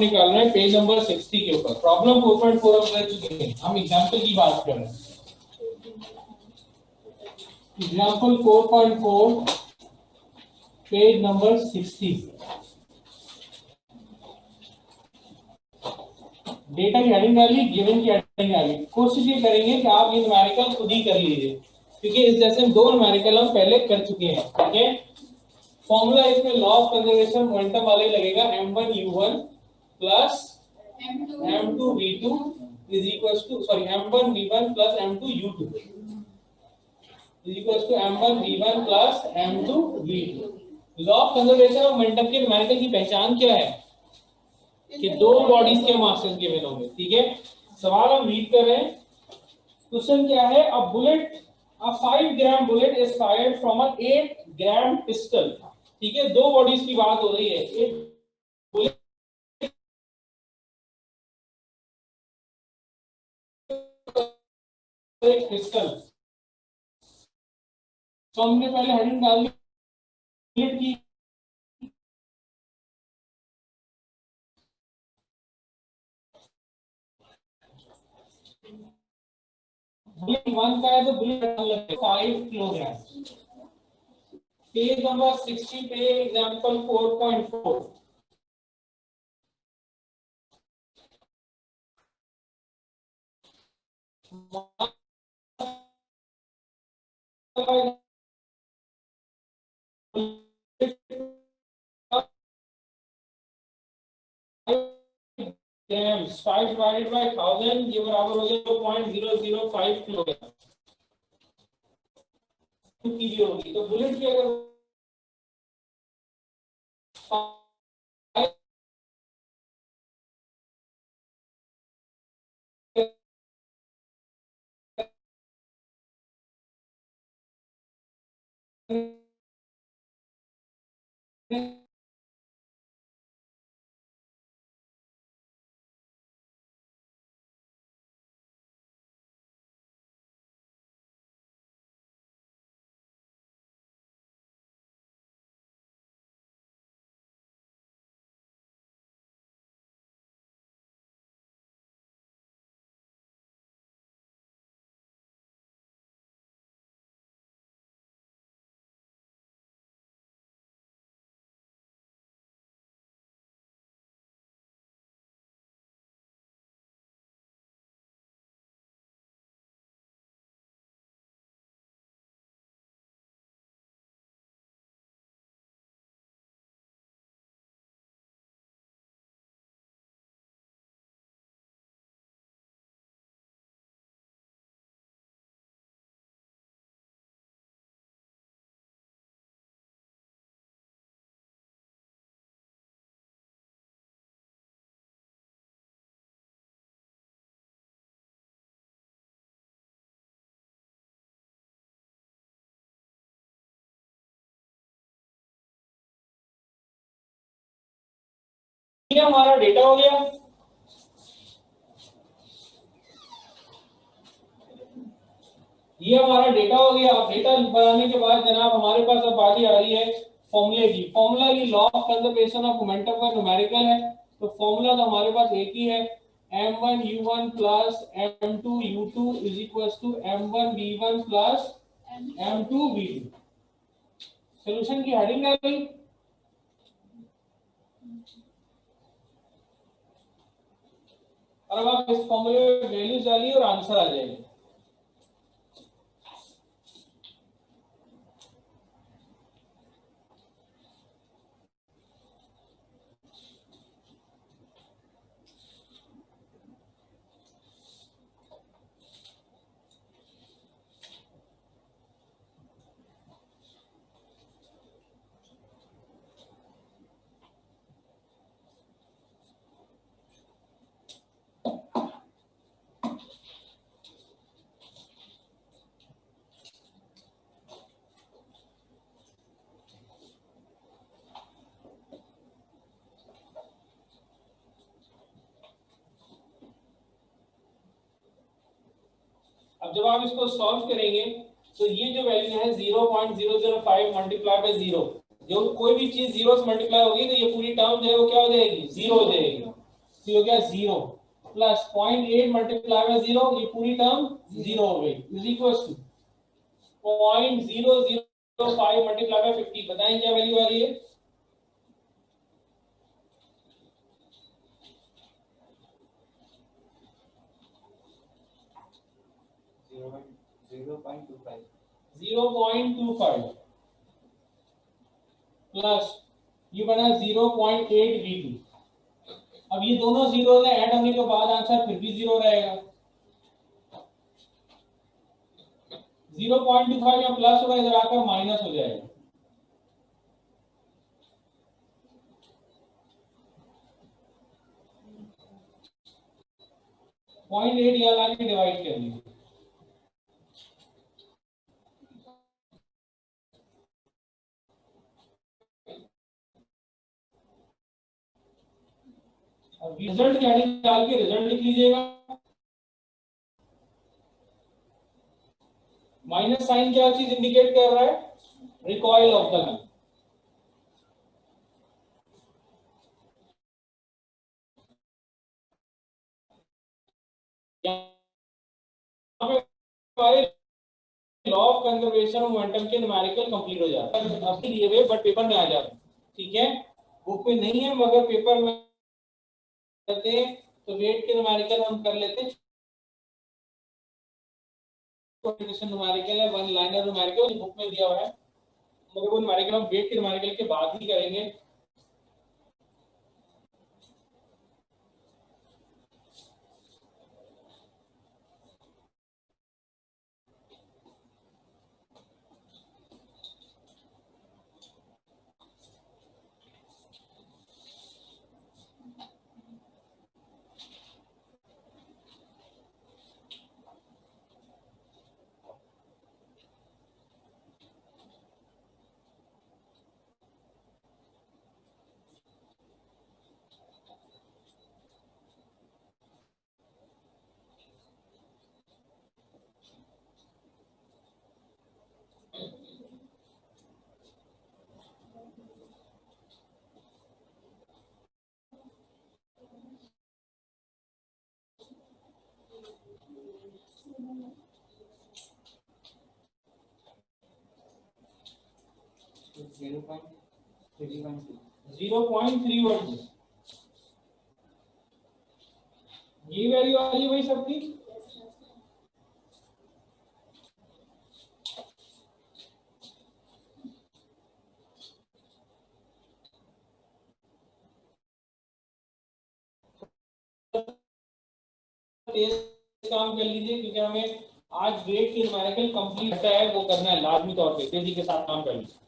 निकालना है page number 60 के ऊपर। प्रॉब्लम 4.4 हम कर चुके हैं, हम एग्जांपल की बात कर रहे हैं। Example 4.4 page number 60। डेटा की हेडिंग डाली, गिवन की हेडिंग डाली। कोशिश ये करेंगे कि आप ये न्यूमेरिकल खुद ही कर लीजिए, क्योंकि इस जैसे 2 न्यूमेरिकल हम पहले कर चुके हैं। ठीक है, फॉर्मूला इसमें लॉ ऑफ कंजर्वेशन मोमेंटम वाले लगेगा, m1u1 plus m2v2 is equals to m1v1 plus m2u2 is equals to m1v1 plus m2v2। Law of conservation of momentum के न्यूमेरिकल की पहचान क्या है कि 2 बॉडीज के मासेस गिवन होंगे। ठीक है, सवाल हम रीड कर रहे हैं। क्वेश्चन क्या है, a bullet, a 5 gram bullet is fired from an 8 gram pistol. ठीक है, 2 बॉडीज की बात हो रही है। एक बुलेट एक पिस्टल। तो हमने पहले हेडिंग डाल दी बुलेट की। बुलेट 1 का है तो बुलेट 5 किलोग्राम। पेज नंबर 60 पे एग्जांपल 4.4। grams 5 divided by 1000 ये बराबर हो गया 0.005 किलोग्राम की होगी। तो बुलेट की अगर ये हमारा डेटा हो गया। ये हमारा डेटा हो गया। अब डेटा बनाने के बाद जनाब हमारे पास अब बारी आ रही है फॉर्मूले की। फॉर्मूला की law of conservation of momentum का न्यूमेरिकल है। तो फॉर्मूला तो हमारे पास एक ही है, m1u1 plus m2u2 is equal to m1v1 plus m2v2। Solution की हेडिंग आ गई। और अब आप इस फॉर्मूले में वैल्यूज डालिए और आंसर आ जाएगा। अब जब आप इसको सॉल्व करेंगे तो ये जो वैल्यू है 0.005 मल्टीप्लाई बाय 0, जो कोई भी चीज 0 से मल्टीप्लाई होगी तो ये पूरी टर्म जो है वो क्या हो जाएगी, 0 हो जाएगी। तो ये हो गया 0 प्लस 0.8 मल्टीप्लाई बाय 0, ये पूरी टर्म 0 हो गई, is equal to 0.005 multiply by 50। बताएं क्या वैल्यू आ रही है? 0.25 प्लस ये बना 0.8 V2। अब ये दोनों जीरो ऐड होने के बाद आंसर फिर भी 0 रहेगा। 0.25 में प्लस होगा, इधर आकर माइनस हो जाएगा। पॉइंट 8 यहाँ लाके डिवाइड कर लीजिए। अब रिजल्ट क्या डाल के रिजल्ट लिख लीजिएगा। माइनस साइन क्या चीज इंडिकेट कर रहा है? Recoil of the gun. Law of conservation of momentum के न्यूमेरिकल कंप्लीट हो जाता है। अभी दिए हुए बट पेपर में आ जाता है, ठीक है? बुक में नहीं है मगर पेपर में करते हैं तो वेट के न्यूमेरिकल हम कर लेते हैं। न्यूमेरिकल है, वन लाइनर न्यूमेरिकल बुक में दिया हुआ है, मगर वो न्यूमेरिकल हम वेट के न्यूमेरिकल के बाद ही करेंगे। जीरो पॉइंट थ्री वन ये वैल्यू आ रही है भाई सबकी। काम कर लीजिए क्योंकि हमें आज वेट की न्यूमेरिकल कंप्लीट है, वो करना है लाजमी तौर पे। तेजी के साथ काम कर लीजिए।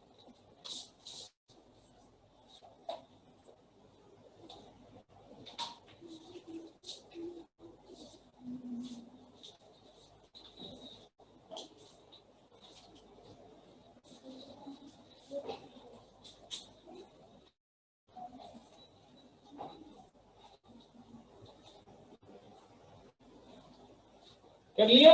कर लिया?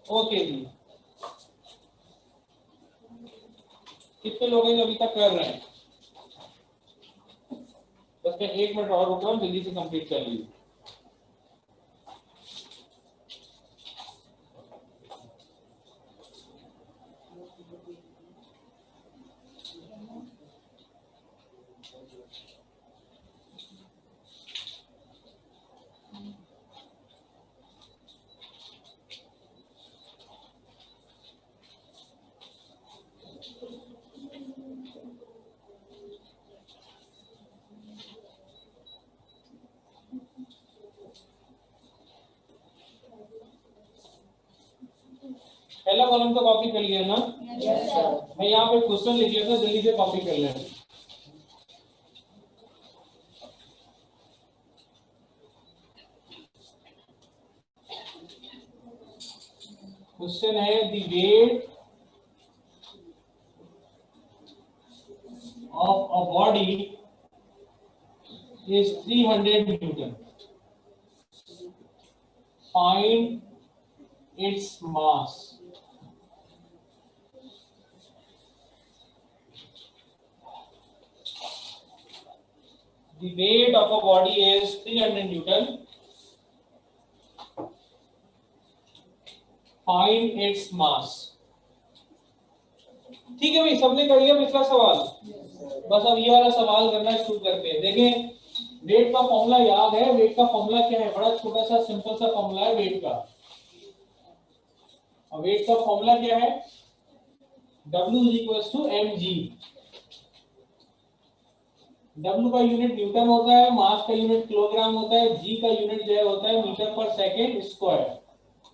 ओके जी, कितने लोग हैं जो अभी तक कर रहे हैं? बस मैं 1 मिनट और रुक रहा हूँ, जल्दी से कंप्लीट कर लीजिए। पहला कॉलम तो कॉपी कर लिया ना? Yes sir. मैं यहाँ पे क्वेश्चन लिख लेता हूँ, जल्दी से कॉपी कर लें। क्वेश्चन है the weight of a body is 300 Newton. Find its mass. The weight of a body is 300 Newton. Find its mass. ठीक है भाई, सबने कर लिया पिछला सवाल? बस अब ये वाला सवाल करना शुरू करते हैं। देखें, वेट का फॉर्मूला याद है? वेट का फॉर्मूला क्या है? बड़ा छोटा सा सिंपल सा फॉर्मूला है वेट का। और वेट का फॉर्मूला क्या है? W = mg। W का यूनिट न्यूटन होता है, मास का यूनिट किलोग्राम होता है, G का यूनिट जो होता है मीटर पर सेकेंड स्क्वायर।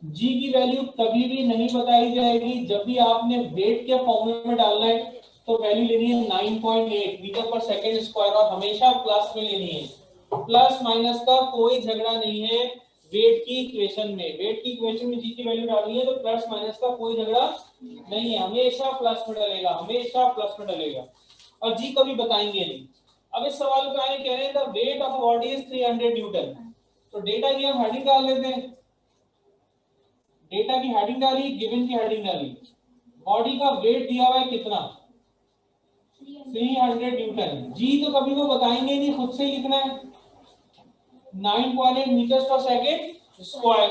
G की वैल्यू कभी भी नहीं बताई जाएगी, जब भी आपने वेट के फॉर्मूले में डालना है तो वैल्यू लेनी है 9.8 मीटर पर सेकेंड स्क्वायर, और हमेशा प्लस में लेनी है। प्लस माइनस का कोई झगड़ा नहीं है वेट की इक्वेशन में। वेट की इक्वेशन में G की वैल्यू डालनी है तो प्लस माइनस का कोई झगड़ा नहीं है, हमेशा प्लस में डलेगा, हमेशा प्लस में डलेगा, और G कभी बताएंगे नहीं। अब इस सवाल पे आए, कह रहे हैं the weight of body is 300 Newton. तो डेटा की हम हेडिंग डाल लेते हैं। डेटा की हेडिंग डाली, गिवन की हेडिंग डाली, बॉडी का वेट दिया हुआ है कितना? 300 न्यूटन। जी तो कभी वो बताएंगे नहीं, खुद से ही लिखना है 9.8 मीटर पर सेकेंड स्क्वायर।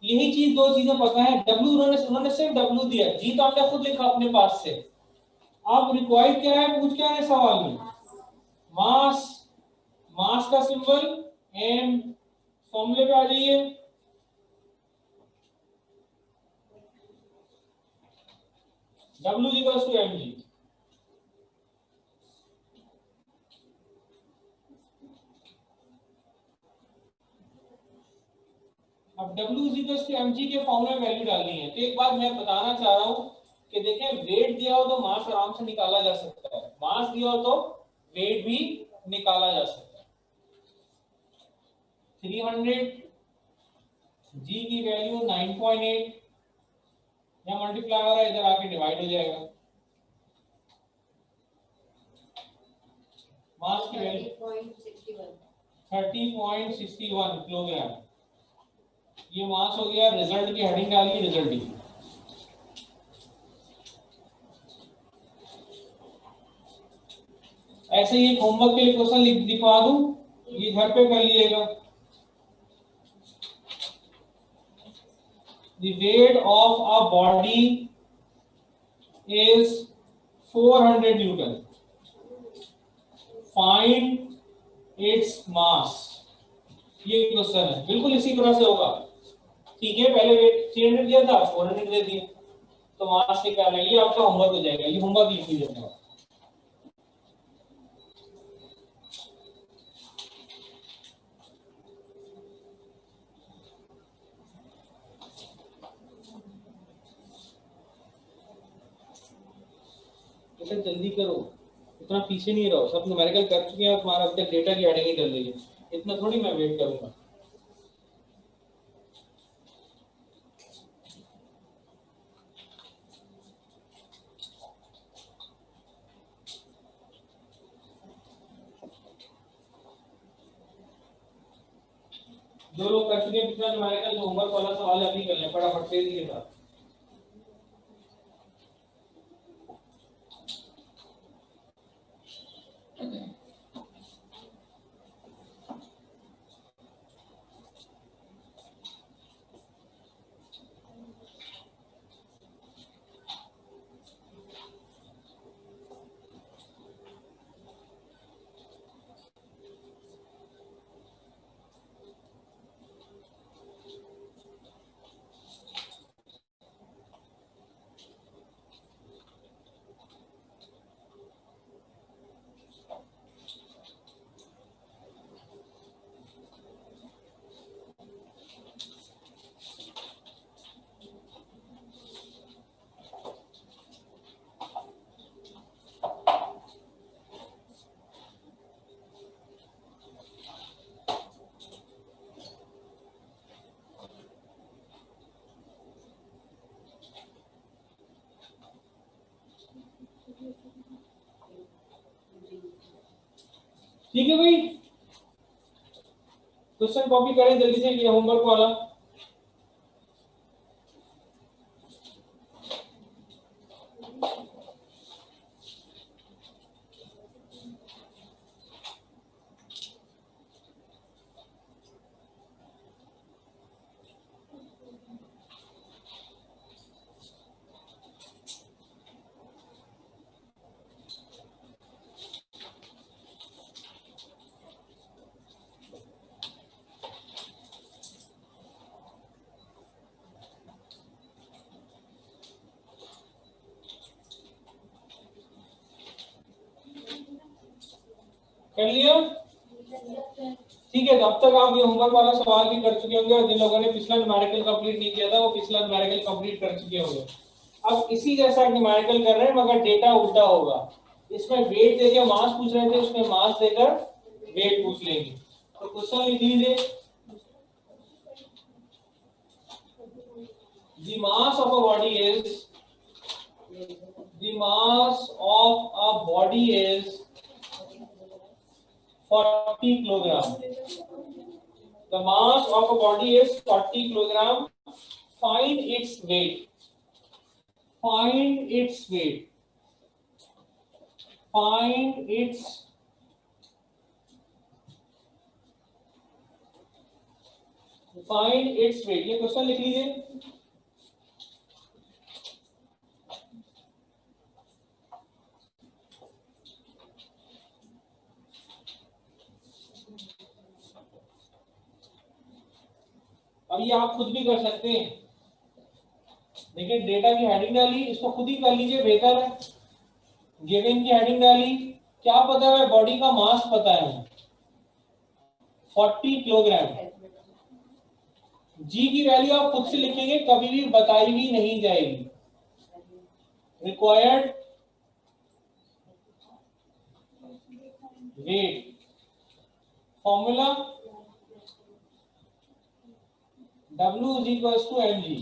यही चीज, दो चीजें पता है। डब्ल्यू उन्होंने सिर्फ डब्ल्यू दिया, जी तो हमने खुद लिखा अपने पास से। अब रिक्वायर्ड क्या है, पूछ क्या है सवाल में? मास। मास का सिंबल एम। फॉर्मूले पे आ जाइए। W = mg। अब W = mg के फॉर्मूले में वैल्यू डालनी है। तो एक बात मैं बताना चाह रहा हूं कि देखें, वेट दिया हो तो मास आराम से निकाला जा सकता है, मास दिया हो तो वेट भी निकाला जा सकता है। 300, G की वैल्यू 9.8, यहां मल्टीप्लाई हो रहा है, इधर आके डिवाइड हो जाएगा। मास की वैल्यू 30.61 किलोग्राम। ये मास हो गया। रिजल्ट की हेडिंग डालिए, रिजल्ट की। ऐसे ही होमवर्क के लिए क्वेश्चन लिखवा दूं, ये घर पे कर लीजिएगा। The weight of a body is 400 Newton. Find its mass. ये क्वेश्चन है, बिल्कुल इसी तरह से होगा। ठीक है, पहले वेट 300 दिया था, 400 दे दिया, तो मास निकालना। ये आपका होमवर्क हो जाएगा, ये होमवर्क लिख लीजिएगा। बेटा जल्दी करो, इतना पीछे नहीं रहो, सब न्यूमेरिकल कर चुके हैं और तुम्हारा अब तक डेटा की हेडिंग ही डल रही है, इतना थोड़ी मैं वेट करूंगा। जो लोग कर चुके हैं पिछला न्यूमेरिकल, होमवर्क वाला सवाल अभी कर लें फटाफट तेजी के साथ। ठीक है भाई, क्वेश्चन कॉपी करें जल्दी से, ये होमवर्क वाला। कर लिया? ठीक है, तो अब तक आप ये होमवर्क वाला सवाल भी कर चुके होंगे, और जिन लोगों ने पिछला न्यूमेरिकल कंप्लीट नहीं किया था वो पिछला न्यूमेरिकल कंप्लीट कर चुके होंगे। अब इसी जैसा न्यूमेरिकल कर रहे हैं मगर डेटा उल्टा होगा। इसमें वेट देकर मास पूछ रहे थे, उसमें मास देकर वेट पूछ लेंगे। तो क्वेश्चन लिख लीजिए, the mass of a body is 40 kilogram. The mass of a body is 40 kilogram. Find its weight. Find its weight. Find its weight. ये क्वेश्चन लिख लीजिए। अब ये आप खुद भी कर सकते हैं। देखिए डेटा की हेडिंग डाली, इसको खुद ही कर लीजिए, बेहतर है। गिवन की हेडिंग डाली, क्या पता है? बॉडी का मास पता है, 40 किलोग्राम। जी की वैल्यू आप खुद से लिखेंगे, कभी भी बताई भी नहीं जाएगी। Required wait formula W is equals to mg।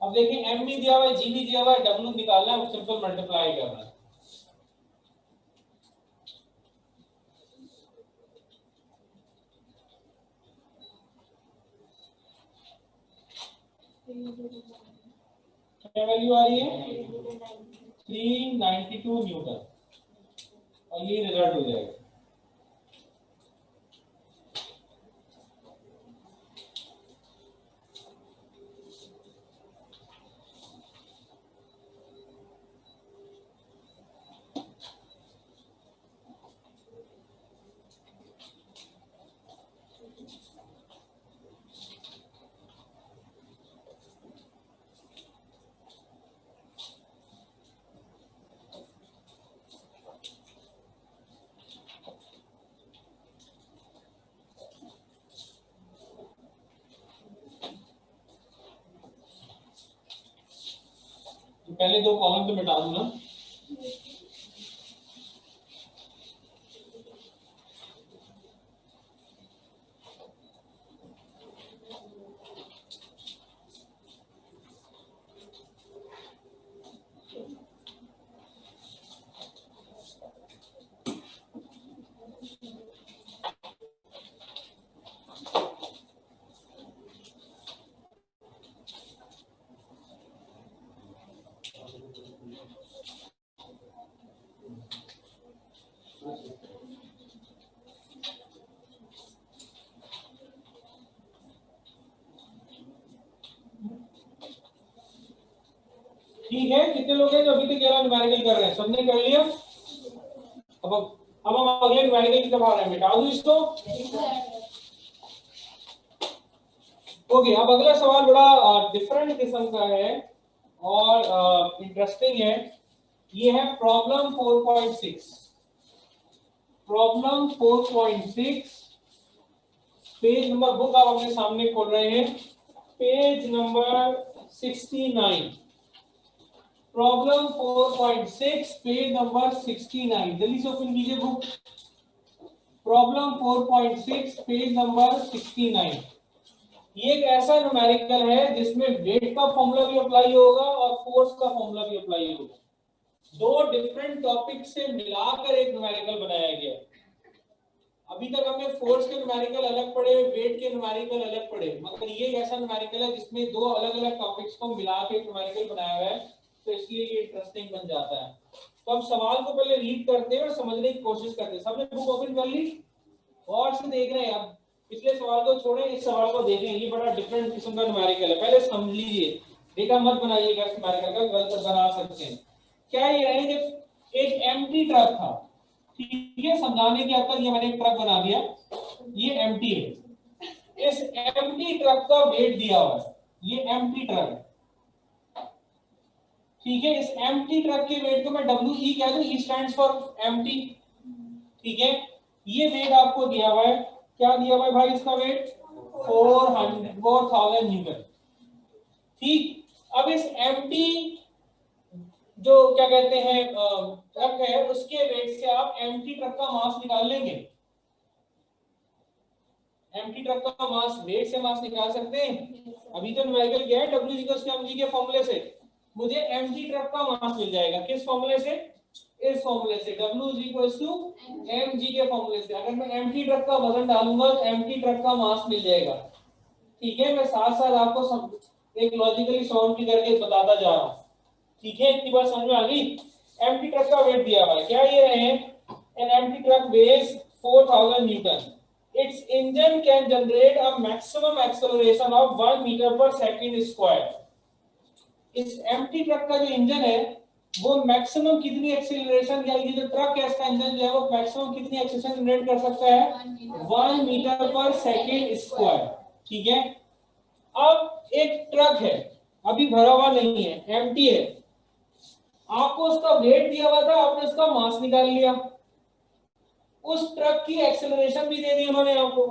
अब देखिए m भी दिया हुआ है, g भी दिया हुआ है, W निकालना है, सिंपल मल्टीप्लाई करना है। क्या वैल्यू आ रही है? 392 न्यूटन, और ये रिजल्ट हो जाएगा। पहले दो कॉलम तो मिटा दूं ना। ठीक है, कितने लोग हैं जो अभी तक 11 न्यूमेरिकल कर रहे हैं? सबने कर लिया? अब हम अगले न्यूमेरिकल की तरफ आ रहे हैं। मिटा दूं इसको? ओके, अब अगला सवाल बड़ा डिफरेंट किस्म का है और इंटरेस्टिंग है। ये है problem 4.6। Problem 4.6, page number, book आप अपने सामने खोल रहे हैं, page number 69। Problem 4.6 page number 69, जल्दी से ओपन कीजिए बुक। Problem 4.6 page number 69। ये एक ऐसा न्यूमेरिकल है जिसमें वेट का फॉर्मूला भी अप्लाई होगा और फोर्स का फॉर्मूला भी अप्लाई होगा। दो डिफरेंट टॉपिक से मिलाकर एक न्यूमेरिकल बनाया गया। अब अभी तक हमने फोर्स के न्यूमेरिकल अलग पढ़े, वेट के न्यूमेरिकल अलग पढ़े, मगर ये ऐसा न्यूमेरिकल है जिसमें दो अलग अलग टॉपिक्स को मिला के न्यूमेरिकल बनाया हुआ है, तो इसलिए ये इंटरेस्टिंग बन जाता है। तो अब सवाल को पहले रीड करते हैं और समझने की कोशिश करते हैं। सबने बुक ओपन कर ली और से देख रहे हैं। अब पिछले सवाल को छोड़ें, इस सवाल को देखें। ये बड़ा डिफरेंट किस्म का न्यूमेरिकल है, पहले समझ लीजिए, डेटा मत बनाइएगा इस न्यूमेरिकल का, गलत बना सकते हैं। क्या ये है कि एक एम्प्टी ट्रक था, ठीक है, समझाने के हद तक ये मैंने एक ट्रक बना दिया, ये एम्प्टी है। इस एम्प्टी ट्रक का वेट दिया हुआ है, ये एम्प्टी ट्रक है, ठीक है। इस एम्प्टी ट्रक के वेट को मैं डब्ल्यू ई कह दूं, ई स्टैंड्स फॉर एम्प्टी, ठीक है। ये वेट आपको दिया हुआ है, क्या दिया हुआ है भाई, इसका वेट 4000 न्यूटन, ठीक। अब इस एम्प्टी जो क्या कहते हैं ट्रक है, उसके वेट से आप एम्प्टी ट्रक का मास निकाल लेंगे। एम्प्टी ट्रक का मास वेट से मास निकाल सकते हैं। अभी तो न्यूमेरिकल क्या है, W=mg के फॉर्मूले से मुझे एम्प्टी ट्रक का मास मिल जाएगा। किस फॉर्मूले से, इस फॉर्मूले से, W=mg के फॉर्मूले से। अगर मैं एम्प्टी ट्रक का वजन डालूंगा तो एम्प्टी ट्रक का मास मिल जाएगा, ठीक है। मैं साथ साथ आपको एक लॉजिकली सॉल्व की करके बताता जा रहा हूं, ठीक है। इतनी बात समझ में आ गई। एम्प्टी ट्रक का वेट दिया हुआ है, क्या ये रहे, an empty truck weighs 4000 newton, it's engine can generate a maximum acceleration of 1 metre per second square. इस एम्प्टी ट्रक का जो इंजन है वो मैक्सिमम कितनी एक्सेलरेशन, या ये जो ट्रक है इसका इंजन जो है वो मैक्सिमम कितनी एक्सेलरेशन जनरेट कर सकता है, 1 मीटर पर सेकंड स्क्वायर, ठीक है। अब एक ट्रक है, अभी भरा हुआ नहीं है, एम्प्टी है, आपको उसका वेट दिया हुआ था, आपने उसका मास निकाल लिया, उस ट्रक की एक्सेलरेशन भी दे दी उन्होंने आपको।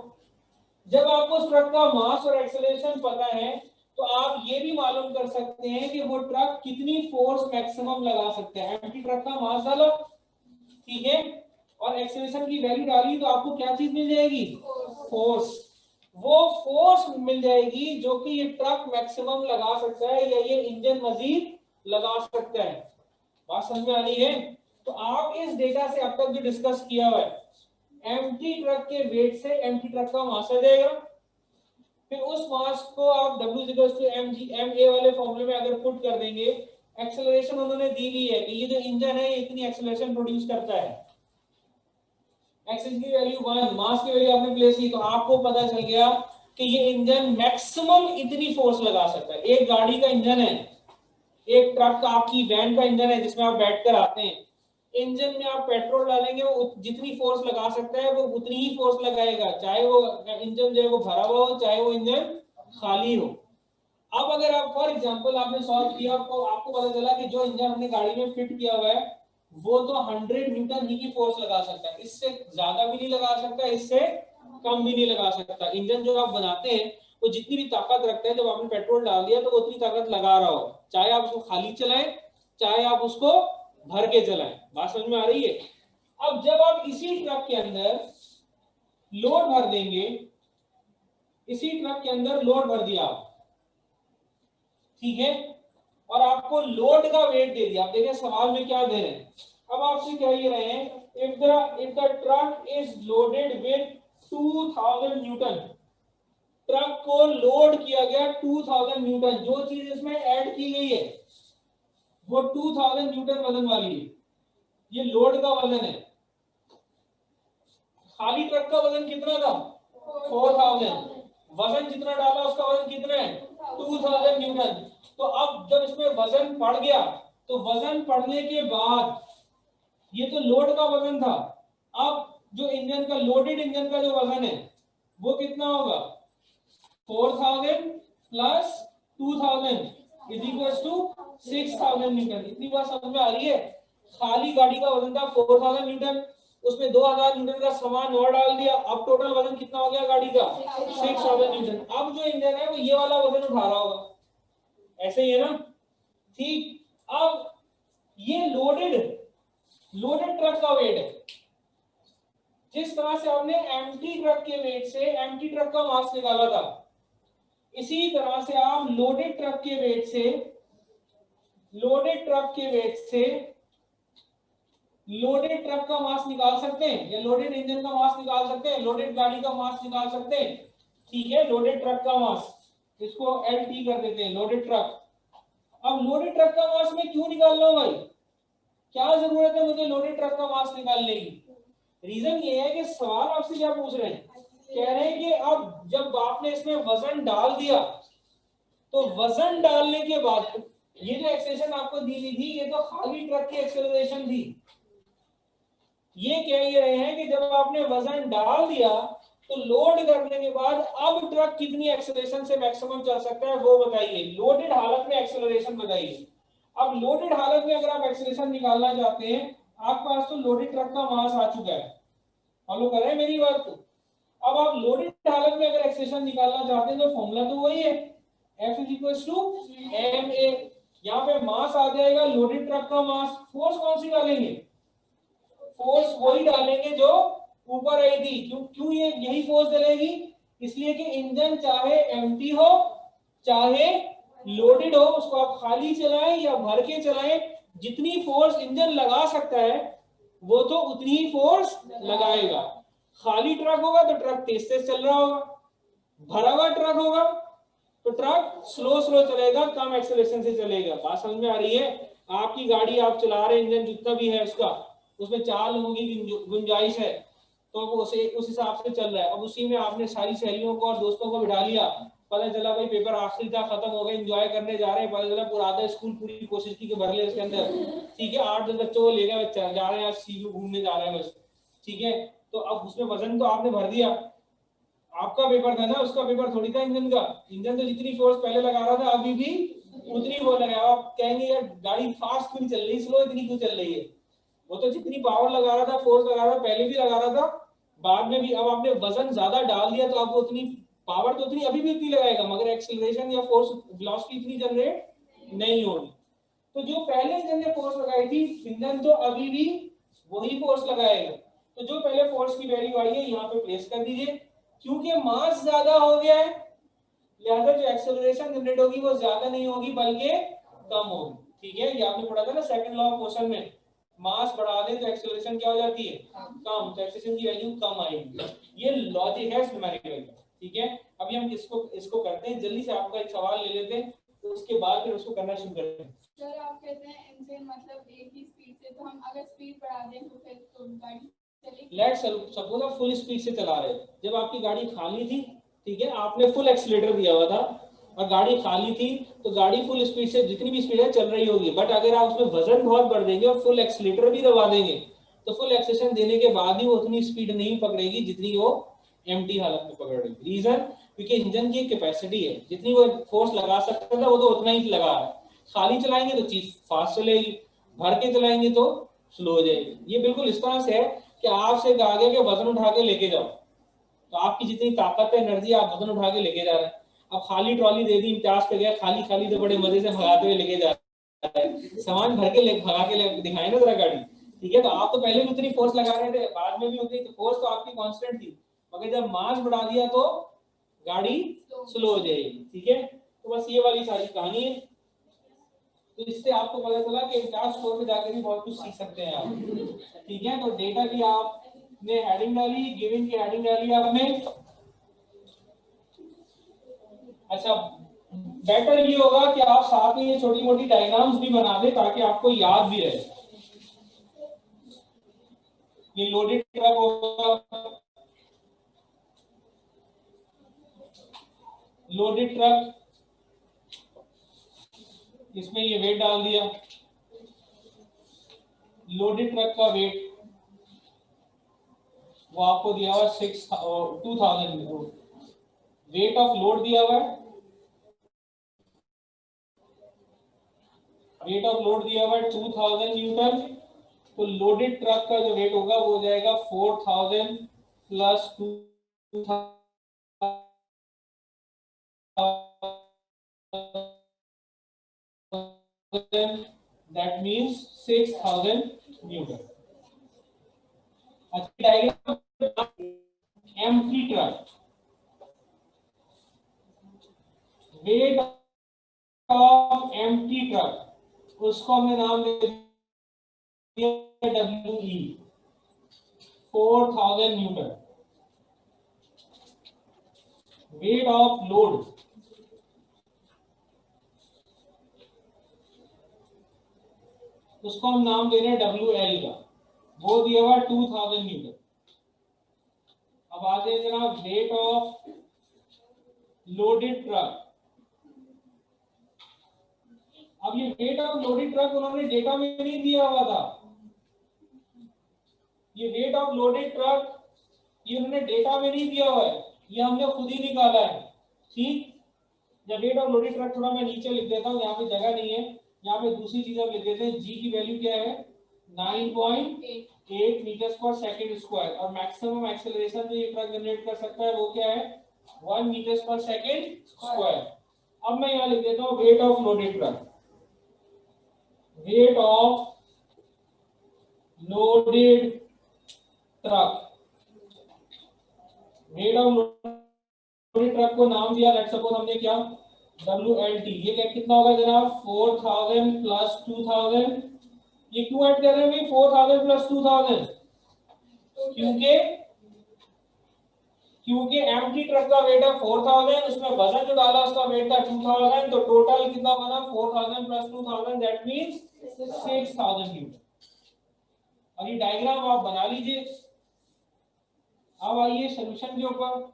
जब आपको उस ट्रक का मास और एक्सेलरेशन पता है तो आप ये भी मालूम कर सकते हैं कि वो ट्रक कितनी फोर्स मैक्सिमम लगा सकते हैं। एम्प्टी ट्रक का मास डालो, ठीक है, और एक्सेलरेशन की वैल्यू डाली तो आपको क्या चीज मिल जाएगी, फोर्स। वो फोर्स मिल जाएगी जो कि ये ट्रक मैक्सिमम लगा सकता है या ये इंजन मजीद लगा सकता है। बात समझ में आ रही है। तो आप इस डेटा से अब तक जो डिस्कस किया हुआ है, एम्प्टी ट्रक के वेट से एम्प्टी ट्रक का मास आ जाएगा, फिर उस मास को आप W=mg ma वाले फॉर्मूले में अगर पुट कर देंगे, एक्सेलरेशन उन्होंने दी हुई है कि ये जो इंजन है इतनी एक्सेलरेशन प्रोड्यूस करता है, एक्सेल की वैल्यू 1, मास की वैल्यू आपने प्लेस की, तो आपको पता चल गया कि ये इंजन मैक्सिमम इतनी फोर्स लगा सकता है। एक गाड़ी का इंजन है, एक ट्रक का, आपकी वैन का इंजन है जिसमें आप बैठकर आते हैं, इंजन में आप पेट्रोल डालेंगे वो जितनी फोर्स लगा सकता है वो उतनी ही फोर्स लगाएगा, चाहे वो इंजन जो है वो भरा हुआ हो, चाहे वो इंजन खाली हो। अब अगर आप फॉर एग्जांपल आपने सॉल्व किया, आपको पता चला कि जो इंजन हमने गाड़ी में फिट किया हुआ है वो तो 100 न्यूटन ही की फोर्स लगा सकता है, इससे ज्यादा भी नहीं लगा सकता, इससे कम भी नहीं लगा सकता। इंजन जो आप बनाते हैं वो जितनी भी ताकत रखते हैं, जब आपने पेट्रोल डाल दिया तो वो उतनी ताकत लगा रहा हो, चाहे आप उसको खाली चलाएं चाहे आप उसको भर के चलाएं। बात समझ में आ रही है। अब जब आप इसी ट्रक के अंदर लोड भर देंगे, इसी ट्रक के अंदर लोड भर दिया आप, ठीक है, और आपको लोड का वेट दे दिया। आप देखिए सवाल में क्या दे रहे हैं, अब आपसे कह ये रहे हैं if the truck is loaded with 2000 Newton, truck को लोड किया गया 2000 न्यूटन, जो चीज इसमें ऐड की गई है वो 2000 न्यूटन वजन वाली है, ये लोड का वजन है। खाली ट्रक का वजन कितना था, 4000, वजन जितना डाला उसका वजन कितना है, 2000 न्यूटन। तो अब जब इसमें वजन पड़ गया, तो वजन पड़ने के बाद ये तो लोड का वजन था, अब जो इंजन का, लोडेड इंजन का जो वजन है वो कितना होगा, 4000 plus 2000 is equal to 6000 newton. इतनी बात समझ में आ रही है। खाली गाड़ी का वजन था 4000 न्यूटन, उसमें 2000 न्यूटन का सामान और डाल दिया, अब टोटल वजन कितना हो गया गाड़ी का, 6000 न्यूटन। अब जो इंजन है वो ये वाला वजन उठा रहा होगा, ऐसे ही है ना, ठीक। अब ये लोडेड ट्रक का वेट है, जिस तरह से हमने एम्प्टी ट्रक के वेट से एम्प्टी ट्रक का मास निकाला था, इसी तरह से आप लोडेड ट्रक के वेट से लोडेड ट्रक का मास निकाल सकते हैं या लोडेड इंजन का मास निकाल सकते हैं, लोडेड गाड़ी का मास निकाल सकते हैं, ठीक है। लोडेड ट्रक का मास, इसको LT कर देते हैं, लोडेड ट्रक। अब लोडेड ट्रक का मास मैं क्यों निकाल रहा हूं भाई, क्या जरूरत है मुझे लोडेड ट्रक का मास निकालने की? रीजन ये है कि सवाल आपसे क्या पूछ रहे हैं, कह रहे हैं कि अब जब आपने इसमें वजन डाल दिया तो वजन डालने के बाद ये जो एक्सेलरेशन आपको दी हुई थी ये तो खाली ट्रक की एक्सेलरेशन थी। ये कह ये रहे हैं कि जब आपने वजन डाल दिया तो लोड करने के बाद अब ट्रक कितनी एक्सेलरेशन से मैक्सिमम चल सकता है वो बताइए, लोडेड हालत में एक्सेलरेशन बताइए। अब लोडेड हालत में अगर आप एक्सेलरेशन निकालना चाहते हैं, आपके पास तो लोडेड ट्रक का मास आ चुका है, फॉलो कर रहे हैं मेरी बात को। अब आप लोडेड हालत में अगर एक्सेलरेशन निकालना चाहते हैं तो फॉर्मूला तो वही है, F इज टू ma। यहाँ पे मास आ जाएगा लोडेड ट्रक का मास, फोर्स कौन सी डालेंगे, फोर्स वही डालेंगे जो ऊपर आई थी। क्यों ये यही फोर्स डलेगी, इसलिए कि इंजन चाहे एम्प्टी हो चाहे लोडेड हो, उसको आप खाली चलाएं या भर के चलाएं, जितनी फोर्स इंजन लगा सकता है वो तो उतनी ही फोर्स लगाएगा। खाली ट्रक होगा तो ट्रक तेज तेज चल रहा होगा, भरा हुआ ट्रक होगा तो ट्रक स्लो स्लो चलेगा, कम एक्सेलरेशन से चलेगा। बात समझ में आ रही है? आपकी गाड़ी आप चला रहे, इंजन जितना भी है उसका, उसमें चाल होने की गुंजाइश है तो वो उस हिसाब से चल रहा है। अब उसी में आपने सारी सहेलियों को और दोस्तों को बिठा लिया, पता चला भाई पेपर आखिरी था, खत्म हो गया, एंजॉय करने जा रहे हैं, पता चला पूरा आधा स्कूल पूरी कोशिश की कि भर ले इसके अंदर, ठीक है, 8-10 बच्चों को लेकर जा रहे हैं, आज सीयू घूमने जा रहे हैं बस, ठीक है। तो अब उसमें वजन तो आपने भर दिया, आपका पेपर था ना, उसका पेपर थोड़ी था इंजन का। इंजन तो जितनी फोर्स पहले लगा रहा था अभी भी उतनी वो लगाया। आप कहेंगे यार गाड़ी फास्ट क्यों नहीं चल रही, स्लो इतनी क्यों चल रही है? वो तो जितनी पावर लगा रहा था, फोर्स लगा रहा था, पहले भी लगा रहा था, बाद में भी। अब आपने वजन ज्यादा डाल दिया तो आपको उतनी पावर तो उतनी अभी भी उतनी लगाएगा, मगर एक्सेलरेशन या फोर्स वेलोसिटी इतनी जनरेट नहीं होगी। तो जो पहले इंजन ने फोर्स लगाई थी, इंजन तो अभी भी वही फोर्स लगाएगा। तो जो पहले फोर्स की वैल्यू आई है यहाँ पे प्लेस कर दीजिए। क्योंकि मास ज्यादा हो गया है लिहाजा जो एक्सेलरेशन जनरेट होगी वो ज्यादा नहीं होगी बल्कि कम होगी, ठीक है। ये आपने पढ़ा था ना सेकंड लॉ ऑफ मोशन में, मास बढ़ा दें तो एक्सेलरेशन क्या हो जाती है, कम, तो एक्सेलरेशन की वैल्यू कम आएगी। ये लॉजिक है न्यूमेरिकल का, ठीक है। अभी हम इसको करते हैं, जल्दी से आपका एक सवाल ले लेते हैं, तो उसके बाद फिर उसको करना शुरू करते हैं। सर आप कहते हैं इंजन मतलब एक ही स्पीड से, तो हम अगर स्पीड बढ़ा दें तो फिर तो गाड़ी चलेगी? लेट्स सपोज आप फुल स्पीड से चला रहे, जब आपकी गाड़ी खाली थी, ठीक है, आपने फुल एक्सीलरेटर दिया हुआ था और गाड़ी खाली थी, तो गाड़ी फुल स्पीड से जितनी भी स्पीड है चल रही होगी। बट अगर आप उसमें वजन बहुत बढ़ देंगे और फुल एक्सीलरेटर भी दबा देंगे तो फुल एक्सेलेरेशन देने के बाद भी वो उतनी स्पीड नहीं पकड़ेगी जितनी वो एम्प्टी हालत में पकड़ रही। रीजन, क्योंकि इंजन की कैपेसिटी है, जितनी वो फोर्स लगा सकता था वो तो उतना ही लगा है। खाली चलाएंगे तो चीज फास्ट चलेगी, भर के चलाएंगे तो स्लो हो जाएगी। ये बिल्कुल इस तरह से है कि आपसे कहा गया कि वजन उठा के लेके जाओ, तो आपकी जितनी ताकत है, एनर्जी, आप वजन उठा के लेके जा रहे हैं। अब खाली ट्रॉली दे दी, इम्तियाज पे गया, खाली खाली तो बड़े मजे से भगाते हुए लेके जा रहे हैं, सामान भर के भगा के दिखाए ना जरा गाड़ी, ठीक है। तो आप तो पहले भी उतनी फोर्स लगा रहे थे, बाद में भी उतनी, तो फोर्स तो आपकी कांस्टेंट थी, मगर जब मास बढ़ा दिया तो गाड़ी स्लो हो जाएगी, ठीक है। तो बस ये वाली सारी कहानी है। तो इससे आपको पता चला कि इम्तियाज स्कोर में जाकर भी बहुत कुछ सीख सकते हैं आप, ठीक है। तो डेटा की आपने हेडिंग डाली, गिवन की हेडिंग डाली आपने। अच्छा, बेटर ये होगा कि आप साथ में ये छोटी मोटी डायग्राम्स भी बना दें ताकि आपको याद भी रहे। ये लोडेड ट्रक होगा, लोडेड ट्रक, इसमें ये वेट डाल दिया, लोडेड ट्रक का वेट वो आपको दिया हुआ 2000, वेट ऑफ लोड दिया हुआ है, वेट ऑफ लोड दिया हुआ है 2000 न्यूटन। तो लोडेड ट्रक का जो वेट होगा वो हो जाएगा 4000 प्लस 2000, that means 6000 न्यूटन। अच्छा, empty truck, weight of empty truck, उसको हमने नाम दे दिया WE 4000 Newton. Weight of load उसको हम नाम दे रहे हैं WL का, वो दिया हुआ 2000 न्यूटन। अब आ जाए जनाब वेट ऑफ लोडेड ट्रक। अब ये वेट ऑफ लोडेड ट्रक उन्होंने डेटा में नहीं दिया हुआ था। ये वेट ऑफ लोडेड ट्रक ये उन्होंने डेटा में नहीं दिया हुआ है, ये हमने खुद ही निकाला है। ठीक, जब वेट ऑफ लोडेड ट्रक थोड़ा मैं नीचे लिख देता हूँ, यहाँ पे जगह नहीं है, यहाँ पे दूसरी चीज आप लिख देते हैं। जी की वैल्यू क्या है 9.8 मीटर्स पर सेकंड स्क्वायर, और मैक्सिमम एक्सेलरेशन जो ये ट्रक जनरेट कर सकता है वो क्या है 1 मीटर्स पर सेकंड स्क्वायर। अब मैं यहाँ लिख देता हूँ weight of loaded truck. Weight of loaded truck, weight of loaded truck को नाम दिया, लेट्स सपोज हमने क्या WLT। ये क्या कितना होगा जनाब 4000 प्लस 2000। ये क्यों ऐड कर रहे हैं भाई 4000 प्लस 2000? क्योंकि एम्प्टी ट्रक का वेट है 4000, उसमें वजन जो डाला उसका वेट था 2000, तो टोटल कितना बना 4000 प्लस 2000, दैट मींस 6000 न्यूटन। और ये डायग्राम आप बना लीजिए। अब आइए सॉल्यूशन के ऊपर।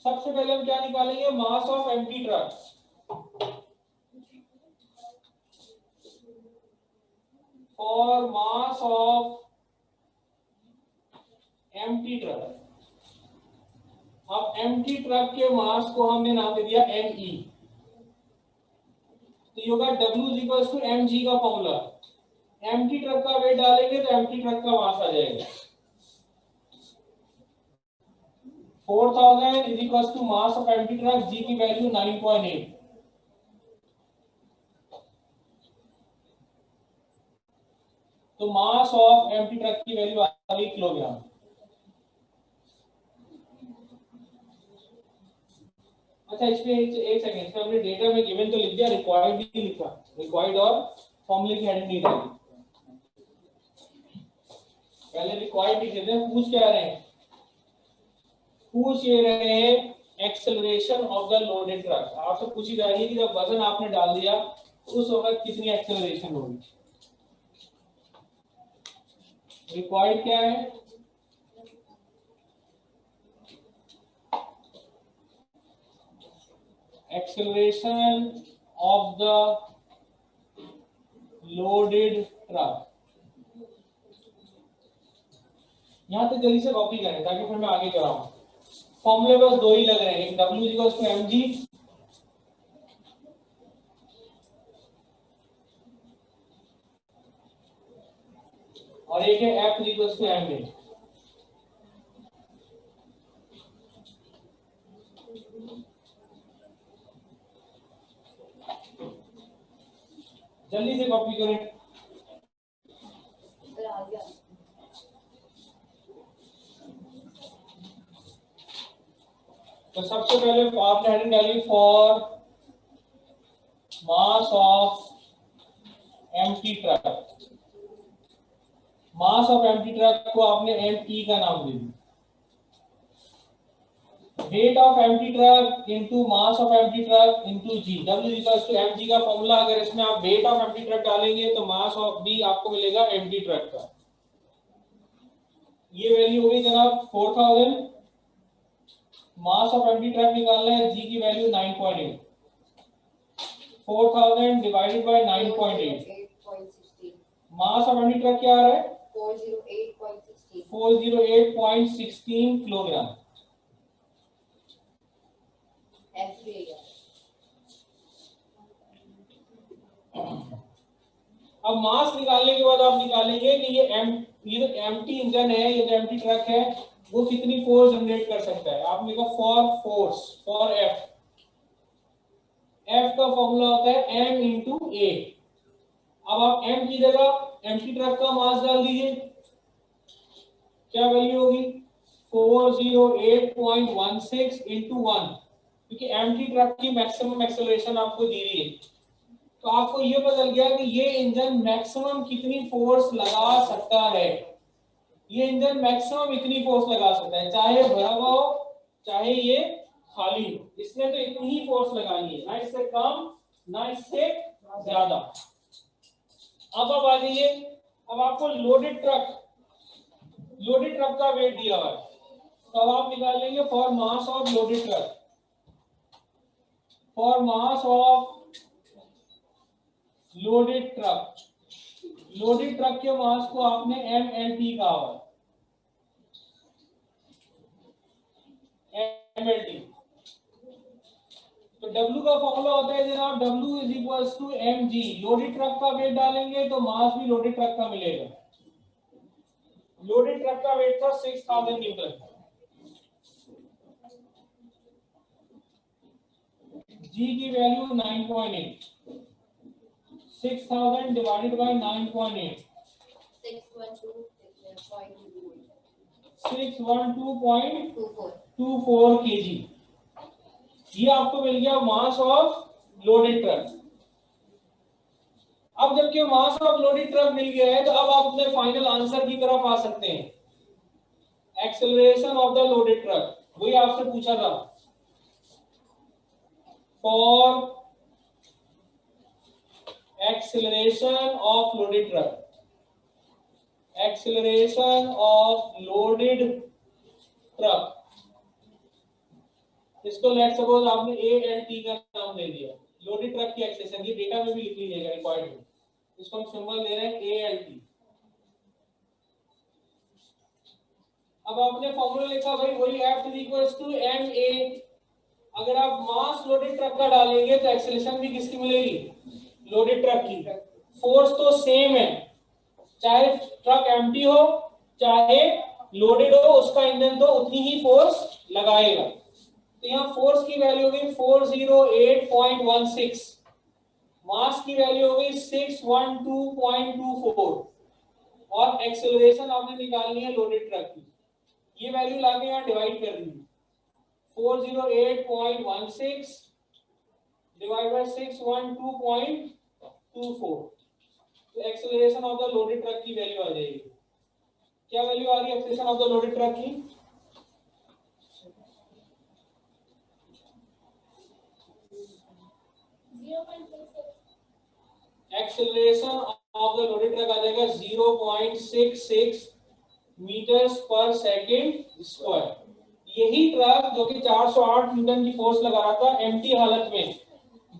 सबसे पहले हम क्या निकालेंगे मास of empty truck. For mass of empty truck, अब एम्प्टी ट्रक के मास को हमने नाम दे दिया ME। तो ये होगा W mg का फॉर्मूला। एम्प्टी ट्रक का वेट डालेंगे तो एम्प्टी ट्रक का मास आ जाएगा 4000 is equal to mass of empty truck, G की वैल्यू 9.8। तो मास ऑफ एम्प्टी ट्रक की वैल्यू आ गई किलोग्राम। अच्छा इसमें एक सेकंड, इसमें हमने डेटा में गिवन तो लिख दिया, रिक्वायर्ड भी लिखा, रिक्वायर्ड और फॉर्मूले की हेडिंग नहीं डाली। पहले रिक्वायर्ड लिख देते हैं। पूछ क्या रहे हैं, पूछ ये रहे हैं acceleration of the loaded truck. आपसे पूछी जा रही है कि जब वजन आपने डाल दिया तो उस वक्त कितनी एक्सेलरेशन होगी। रिक्वायर्ड क्या है acceleration of the loaded truck। यहां तो जल्दी से कॉपी करें ताकि फिर मैं आगे कराऊं। फॉर्मूले बस दो ही लग रहे हैं, एक W mg और एक है F ma। जल्दी से कॉपी करें। तो सबसे पहले आपने हेडिंग डाली for mass of empty truck. Mass of empty truck को आपने ME का नाम दे दिया। Weight of empty truck into mass of empty truck into G। W mg का फॉर्मूला, अगर इसमें आप वेट ऑफ एम्प्टी ट्रक डालेंगे तो मास ऑफ B आपको मिलेगा एम्प्टी ट्रक का। ये वैल्यू होगी जनाब 4000। मास ऑफ एम्प्टी ट्रक निकालना है, G की value 9.8। 4000 divided by 9.8। Mass of empty truck क्या आ रहा है 408.16 किलोग्राम। अब मास निकालने के बाद आप निकालेंगे कि ये जो एम्प्टी इंजन है, ये जो एम्प्टी ट्रक है, वो कितनी फोर्स जनरेट कर सकता है। आप लिखो for force, for F। F का फॉर्मूला होता है M इंटू A। अब आप M की जगह एम्प्टी ट्रक का मास डाल दीजिए, क्या वैल्यू होगी 408.16 इंटू 1, क्योंकि एम्प्टी ट्रक की मैक्सिमम एक्सेलरेशन आपको दी हुई है। तो आपको ये पता चल गया कि ये इंजन मैक्सिमम कितनी फोर्स लगा सकता है। ये इंजन मैक्सिमम इतनी फोर्स लगा सकता है, चाहे भरा हुआ हो चाहे ये खाली हो, इसने तो इतनी ही फोर्स लगानी है, ना इससे कम ना इससे ज्यादा। अब आ जाइए, अब आपको लोडेड ट्रक का वेट दिया हुआ है, तो अब आप निकाल लेंगे for mass of loaded truck, for mass of loaded truck के मास को आपने MLT कहा हुआ है, MLT। तो W का फॉर्मूला होता है जनाब W is equal to mg। Loaded truck का वेट डालेंगे तो मास भी लोडेड ट्रक का मिलेगा। लोडेड ट्रक का वेट था 6000 न्यूटन, G की वैल्यू 9.8, 6000 डिवाइडेड बाय 9.8, 612.24 kg। ये आपको मिल गया मास ऑफ लोडेड ट्रक। अब जबकि मास ऑफ लोडेड ट्रक मिल गया है तो अब आप अपने फाइनल आंसर की तरफ आ सकते हैं, acceleration of the loaded truck. वही आपसे पूछा था, for acceleration of loaded truck, acceleration of loaded truck, इसको लेट सपोज आपने ALT का नाम दे दिया, लोडेड ट्रक की एक्सेलरेशन, ये डेटा में भी लिख लीजिएगा रिक्वायर्ड में, इसको हम सिंबल दे रहे हैं ALT। अब आपने फॉर्मूला लिखा भाई वही F is equals to ma। अगर आप मास लोडेड ट्रक का डालेंगे तो एक्सेलरेशन भी किसकी मिलेगी, लोडेड ट्रक की। फोर्स तो सेम है, चाहे ट्रक एम्प्टी हो चाहे लोडेड हो, उसका इंजन तो उतनी ही फोर्स लगाएगा। तो यहाँ फोर्स की वैल्यू हो गई 408.16, मास की वैल्यू हो गई 612.24 और एक्सेलरेशन आपने निकालनी है लोडेड ट्रक की। ये वैल्यू लाके यहाँ डिवाइड कर दी, 408.16 डिवाइड बाय 612.24, तो acceleration of the loaded truck की वैल्यू आ जाएगी। क्या वैल्यू आ रही है acceleration of the loaded truck की, acceleration of the loaded truck आ जाएगा 0.66 मीटर्स पर सेकेंड स्क्वायर। यही ट्रक जो कि 408 न्यूटन की फोर्स लगा रहा था एम्प्टी हालत में,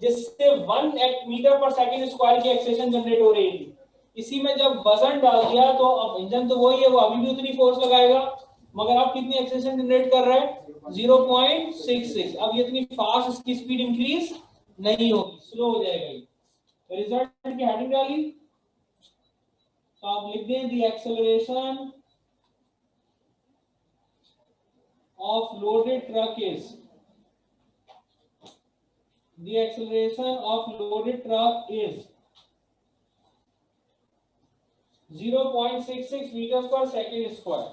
जिससे 1 मीटर पर सेकेंड स्क्वायर की एक्सेलरेशन जनरेट हो रही थी, इसी में जब वजन डाल दिया तो अब इंजन तो वही है, वो अभी भी उतनी फोर्स लगाएगा, मगर अब कितनी एक्सेलरेशन जनरेट कर रहा है 0.66। अब ये इतनी फास्ट इसकी स्पीड इंक्रीज नहीं होगी, स्लो हो जाएगा। रिजल्ट की हेडिंग डाली तो आप लिख दें the acceleration of loaded truck is, the acceleration of loaded truck is 0.66 meters per second square।